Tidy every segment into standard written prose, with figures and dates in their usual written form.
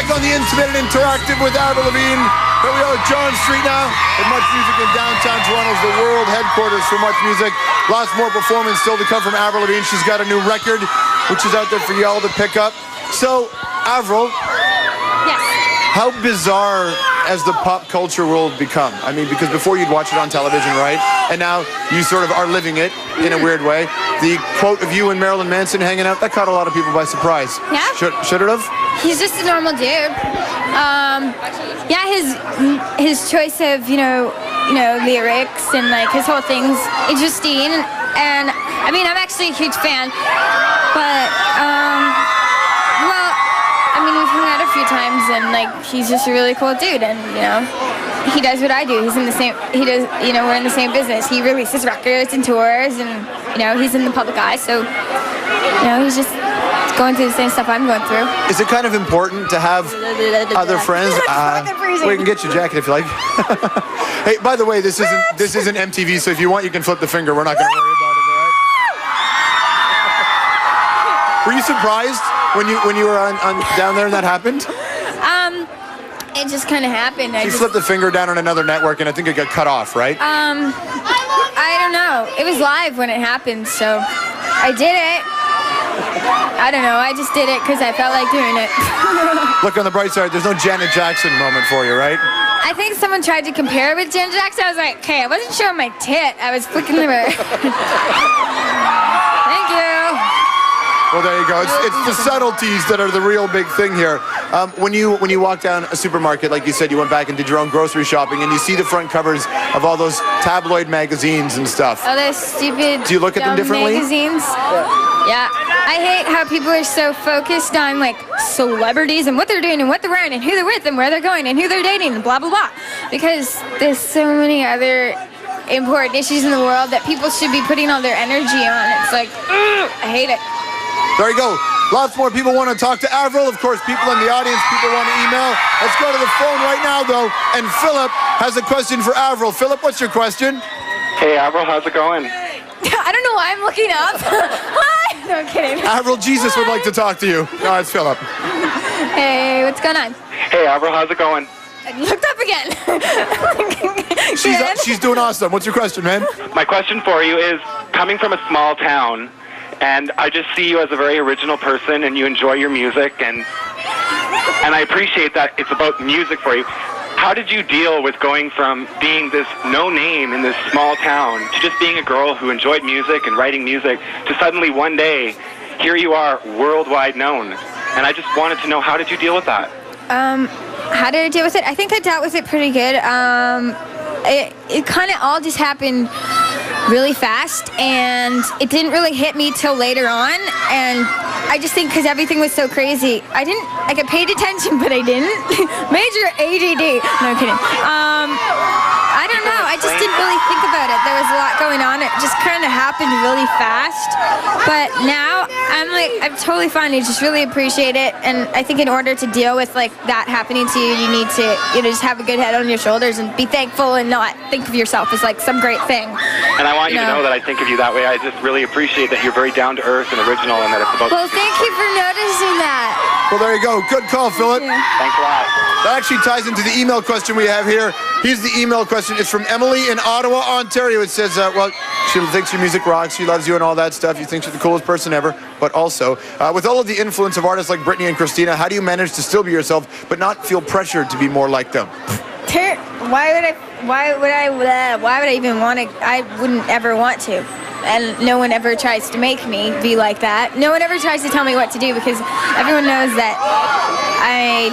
take on the intimate and interactive with Avril Lavigne. Here we are at John Street now at Much Music in downtown Toronto, the world headquarters for Much Music. Lots more performance still to come from Avril Lavigne. She's got a new record, which is out there for y'all to pick up. So, Avril, yes. How bizarre has the pop culture world become? I mean, because before you'd watch it on television, right? And now you sort of are living it in a weird way. The quote of you and Marilyn Manson hanging out, that caught a lot of people by surprise. Yeah? Should it have? He's just a normal dude. Yeah, his choice of, you know, lyrics and like his whole thing's interesting. And I mean, I'm actually a huge fan. But, well, I mean, we've hung out a few times, and like he's just a really cool dude, and you know, he does what I do. He's in the same. He does. You know, we're in the same business. He releases records and tours, and you know, he's in the public eye. So, you know, he's just going through the same stuff I'm going through. Is it kind of important to have other friends? We can get you a jacket if you like. Hey, by the way, this isn't MTV, so if you want, you can flip the finger. We're not going to worry about it, all right? Were you surprised when you were on down there and that happened? It just kind of happened. You flipped the finger down on another network, and I think it got cut off, right? I don't know. It was live when it happened, so I did it. I don't know. I just did it because I felt like doing it. Look on the bright side. There's no Janet Jackson moment for you, right? I think someone tried to compare it with Janet Jackson. I was like, okay, I wasn't showing my tit. I was flicking the mirror. Thank you. Well, there you go. It's the subtleties that are the real big thing here. When you walk down a supermarket, like you said, you went back and did your own grocery shopping, and you see the front covers of all those tabloid magazines and stuff. Oh, those stupid, do you look at them differently? Magazines? Yeah. I hate how people are so focused on like celebrities and what they're doing and what they're wearing and who they're with and where they're going and who they're dating and blah, blah, blah. Because there's so many other important issues in the world that people should be putting all their energy on. It's like, I hate it. There you go. Lots more people want to talk to Avril. Of course, people in the audience, people want to email. Let's go to the phone right now, though. And Philip has a question for Avril. Philip, what's your question? Hey, Avril, how's it going? I don't know why I'm looking up. Hi! No, I'm kidding. Avril, Jesus would like to talk to you. No, it's Philip. Hey, what's going on? Hey, Avril, how's it going? I looked up again. She's doing awesome. What's your question, man? My question for you is, coming from a small town, and I just see you as a very original person, and you enjoy your music, and I appreciate that it's about music for you. How did you deal with going from being this no name in this small town to just being a girl who enjoyed music and writing music to suddenly one day, here you are, worldwide known? And I just wanted to know, how did you deal with that? How did I deal with it? I think I dealt with it pretty good. It kind of all just happened really fast, and it didn't really hit me till later on, and I just think because everything was so crazy, I paid attention, but I didn't. Major ADD. No kidding. I don't know. I just didn't really think about it. There was a lot going on. It just kind of happened really fast. But now I'm totally fine. I just really appreciate it. And I think in order to deal with like that happening to you, you need to just have a good head on your shoulders and be thankful and not think of yourself as like some great thing. And I want you to know that I think of you that way. I just really appreciate that you're very down to earth and original, and that it's about. Well, thank you for noticing that. Well, there you go. Good call, Philip. Yeah. Thanks a lot. That actually ties into the email question we have here. Here's the email question. It's from Emily in Ottawa, Ontario. It says, well, she thinks your music rocks, she loves you and all that stuff. You think you're the coolest person ever. But also, with all of the influence of artists like Britney and Christina, how do you manage to still be yourself, but not feel pressured to be more like them? Why would I even want to? I wouldn't ever want to. And no one ever tries to make me be like that. No one ever tries to tell me what to do, because everyone knows that I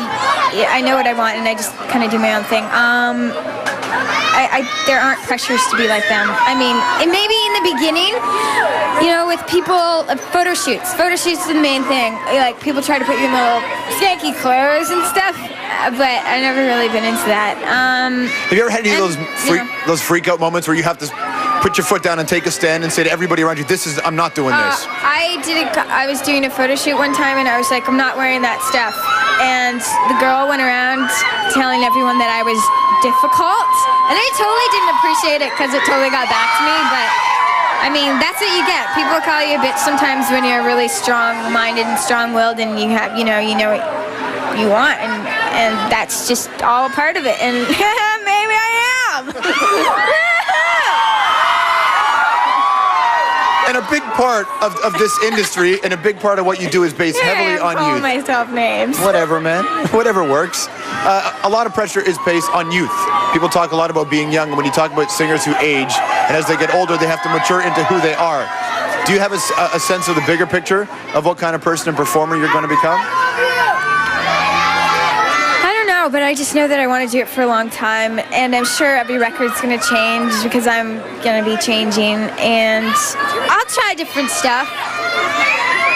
know what I want, and I just kind of do my own thing. There aren't pressures to be like them. I mean, and maybe in the beginning, with people, photo shoots. Photo shoots is the main thing. Like, people try to put you in little stanky clothes and stuff, but I've never really been into that. Have you ever had any of those freak out moments where you have to put your foot down and take a stand and say to everybody around you, I'm not doing this? I was doing a photo shoot one time, and I was like, I'm not wearing that stuff. And the girl went around telling everyone that I was difficult, and I totally didn't appreciate it because it totally got back to me. But I mean, that's what you get. People call you a bitch sometimes when you're really strong-minded and strong-willed, and you have, you know what you want, and and that's just all a part of it. And maybe I am. And a big part of this industry and a big part of what you do is based heavily on calling youth. myself names. Whatever, man. Whatever works. A lot of pressure is based on youth. People talk a lot about being young, and when you talk about singers who age, and as they get older, they have to mature into who they are. Do you have a sense of the bigger picture of what kind of person and performer you're going to become? I don't know, but I just know that I want to do it for a long time, and I'm sure every record's going to change because I'm going to be changing, and I'll try different stuff.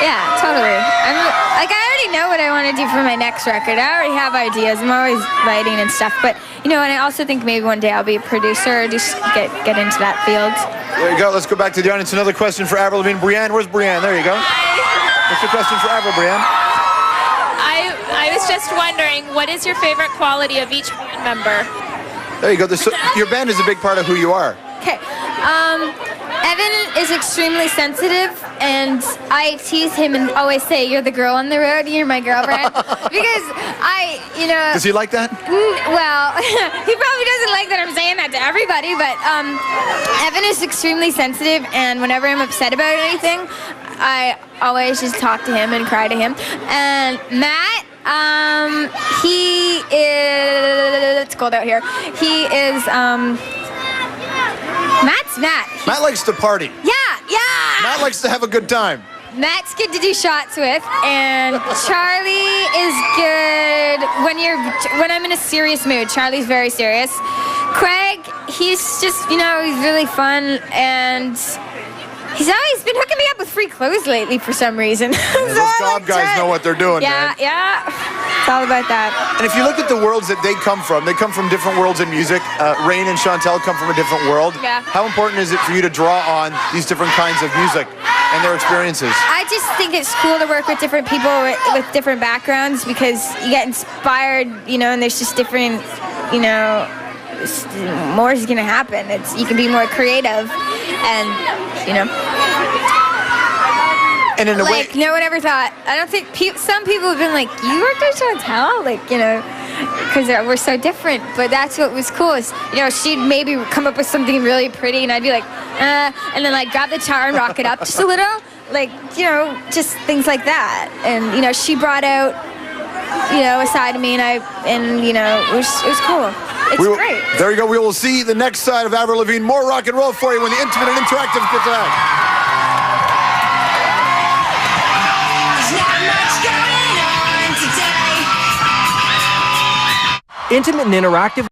Yeah, totally. I already know what I want to do for my next record. I already have ideas. I'm always writing and stuff, but and I also think maybe one day I'll be a producer or just get into that field. There you go. Let's go back to the audience. Another question for Avril Lavigne. Brianne, where's Brianne? There you go. What's your question for Avril, Brianne? I was just wondering, what is your favorite quality of each band member? There you go. Your band is a big part of who you are. Okay. Evan is extremely sensitive, and I tease him and always say, "You're the girl on the road. You're my girlfriend," because Does he like that? Well, he probably doesn't like that I'm saying that to everybody, but Evan is extremely sensitive, and whenever I'm upset about anything, I always just talk to him and cry to him. And Matt, he is, it's cold out here. He is, Matt's Matt. Matt likes to party. Yeah. Matt likes to have a good time. Matt's good to do shots with, and Charlie is good when I'm in a serious mood. Charlie's very serious. Craig, he's just, he's really fun, and he's always been hooking me up with free clothes lately for some reason. Those gob guys know what they're doing, man. Yeah. It's all about that. And if you look at the worlds that they come from different worlds in music. Rain and Chantel come from a different world. Yeah. How important is it for you to draw on these different kinds of music and their experiences? I just think it's cool to work with different people with different backgrounds because you get inspired, and there's just different, more is going to happen. You can be more creative and, And in a way, no one ever thought. I don't think some people have been like, "You worked with Chantel," because we're so different. But that's what was cool is, she'd maybe come up with something really pretty, and I'd be like, and then grab the guitar and rock it up just a little, just things like that. And she brought out, a side of me, and it was cool. It's great. There you go. We will see the next side of Avril Lavigne. More rock and roll for you when the Intimate and Interactive gets back. Intimate and Interactive